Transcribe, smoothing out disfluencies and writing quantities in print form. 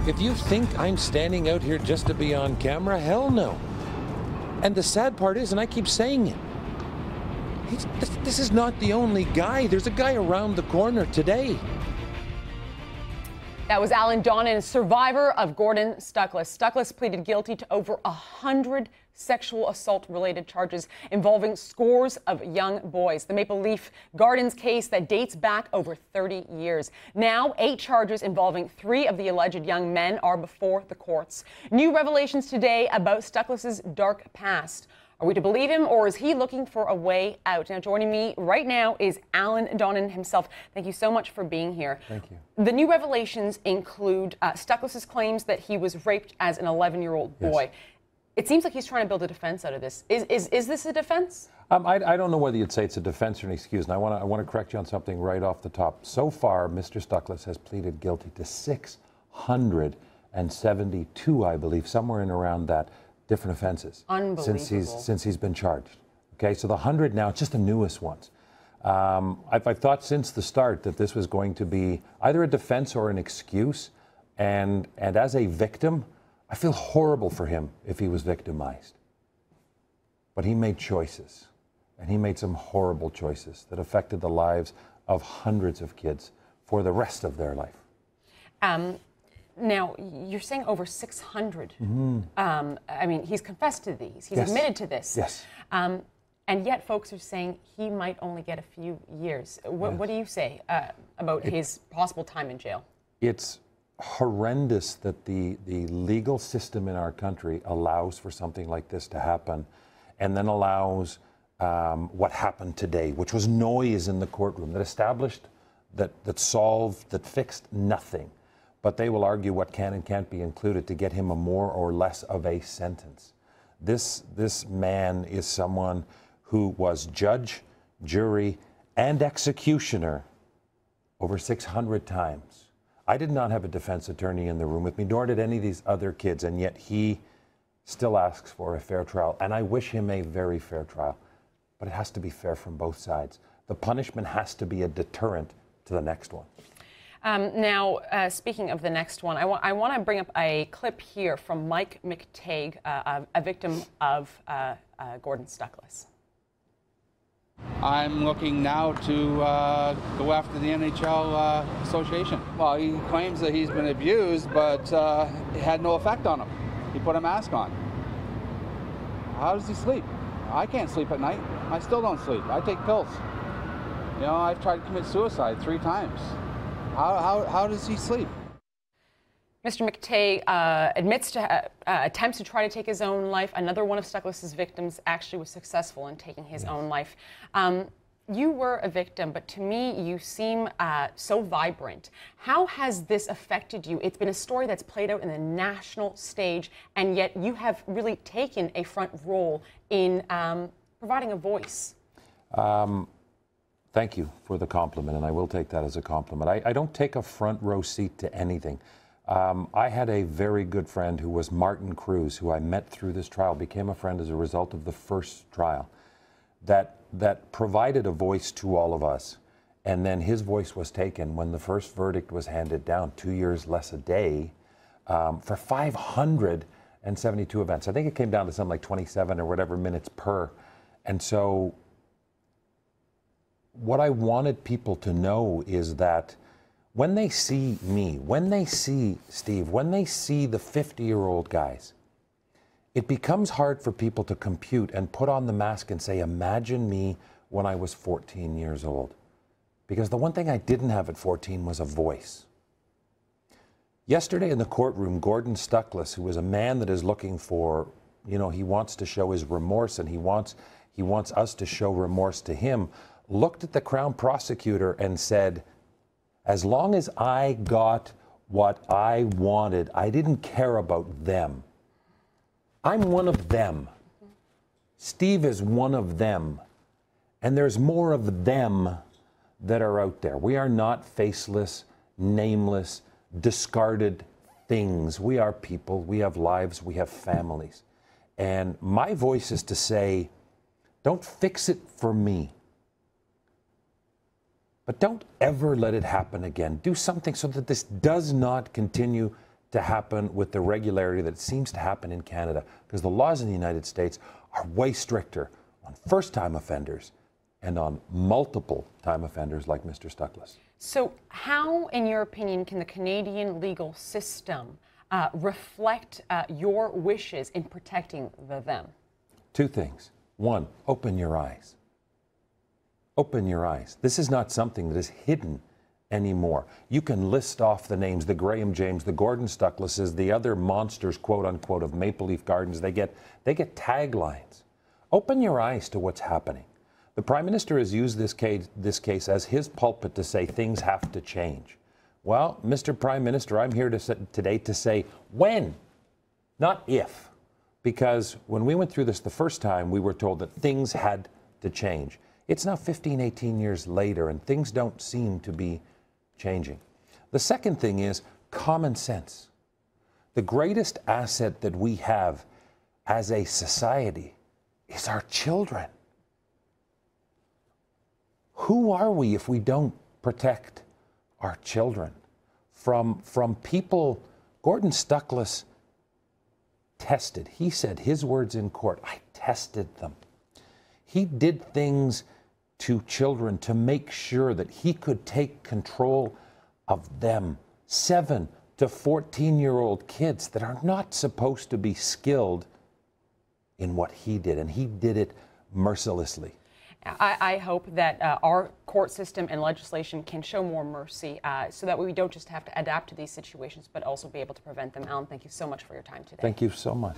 If you think I'm standing out here just to be on camera, hell no. And the sad part is, and I keep saying it, this is not the only guy. There's a guy around the corner today. That was Alan Donnan, survivor of Gordon Stuckless. Stuckless pleaded guilty to over 100 sexual assault-related charges involving scores of young boys. The Maple Leaf Gardens case that dates back over 30 years. Now, 8 charges involving 3 of the alleged young men are before the courts. New revelations today about Stuckless's dark past. Are we to believe him, or is he looking for a way out? Now, joining me right now is Alan Donnan himself. Thank you so much for being here. Thank you. The new revelations include Stuckless's claims that he was raped as an 11-year-old boy. Yes. It seems like he's trying to build a defense out of this. Is this a defense? I don't know whether you'd say it's a defense or an excuse, and I want to correct you on something right off the top. So far, Mr. Stuckless has pleaded guilty to 672, I believe, somewhere in around that, different offenses since he's been charged. Okay, so the 100 now, it's just the newest ones. I've thought since the start that this was going to be either a defense or an excuse, and as a victim, I feel horrible for him if he was victimized. But he made choices, and he made some horrible choices that affected the lives of hundreds of kids for the rest of their life. Now, you're saying over 600. Mm-hmm. I mean, he's confessed to these. He's admitted to this. Yes. And yet folks are saying he might only get a few years. What do you say about his possible time in jail? It's horrendous that the legal system in our country allows for something like this to happen, and then allows what happened today, which was noise in the courtroom that established, that solved, that fixed nothing. But they will argue what can and can't be included to get him a more or less of a sentence. This man is someone who was judge, jury, and executioner over 600 times. I did not have a defense attorney in the room with me, nor did any of these other kids, and yet he still asks for a fair trial. And I wish him a very fair trial, but it has to be fair from both sides. The punishment has to be a deterrent to the next one. Now, speaking of the next one, I want to bring up a clip here from Mike McTague, a victim of Gordon Stuckless. I'm looking now to go after the NHL Association. Well, he claims that he's been abused, but it had no effect on him. He put a mask on. How does he sleep? I can't sleep at night. I still don't sleep. I take pills. You know, I've tried to commit suicide 3 times. How does he sleep? Mr. McTague admits to attempts to try to take his own life. Another one of Stuckless's victims actually was successful in taking his own life. You were a victim, but to me, you seem so vibrant. How has this affected you? It's been a story that's played out in the national stage, and yet you have really taken a front role in providing a voice. Thank you for the compliment, and I will take that as a compliment. I don't take a front row seat to anything. I had a very good friend who was Martin Cruz, who I met through this trial, became a friend as a result of the first trial, that provided a voice to all of us. And then his voice was taken when the first verdict was handed down, 2 years less a day, for 572 events. I think it came down to something like 27 or whatever minutes per. And so what I wanted people to know is that when they see me, when they see Steve, when they see the 50-year-old guys, it becomes hard for people to compute and put on the mask and say, imagine me when I was 14 years old. Because the one thing I didn't have at 14 was a voice. Yesterday in the courtroom, Gordon Stuckless, who is a man that is looking for, you know, he wants to show his remorse, and he wants us to show remorse to him, looked at the Crown prosecutor and said, as long as I got what I wanted, I didn't care about them. I'm one of them. Steve is one of them. And there's more of them that are out there. We are not faceless, nameless, discarded things. We are people. We have lives. We have families. And my voice is to say, don't fix it for me. But don't ever let it happen again. Do something so that this does not continue to happen with the regularity that it seems to happen in Canada, because the laws in the United States are way stricter on first-time offenders and on multiple-time offenders like Mr. Stuckless. So how, in your opinion, can the Canadian legal system reflect your wishes in protecting them? Two things. One, open your eyes. Open your eyes. This is not something that is hidden anymore. You can list off the names, the Graham James, the Gordon Stucklisses, the other monsters, quote unquote, of Maple Leaf Gardens. They get taglines. Open your eyes to what's happening. The Prime Minister has used this case as his pulpit to say things have to change. Well, Mr. Prime Minister, I'm here today to say when, not if. Because when we went through this the first time, we were told that things had to change. It's now 15, 18 years later, and things don't seem to be changing. The second thing is common sense. The greatest asset that we have as a society is our children. Who are we if we don't protect our children from people? Gordon Stuckless tested. He said his words in court, I tested them. He did things to children to make sure that he could take control of them. 7 to 14-year-old kids that are not supposed to be skilled in what he did, and he did it mercilessly. I hope that our court system and legislation can show more mercy so that we don't just have to adapt to these situations, but also be able to prevent them. Alan, thank you so much for your time today. Thank you so much.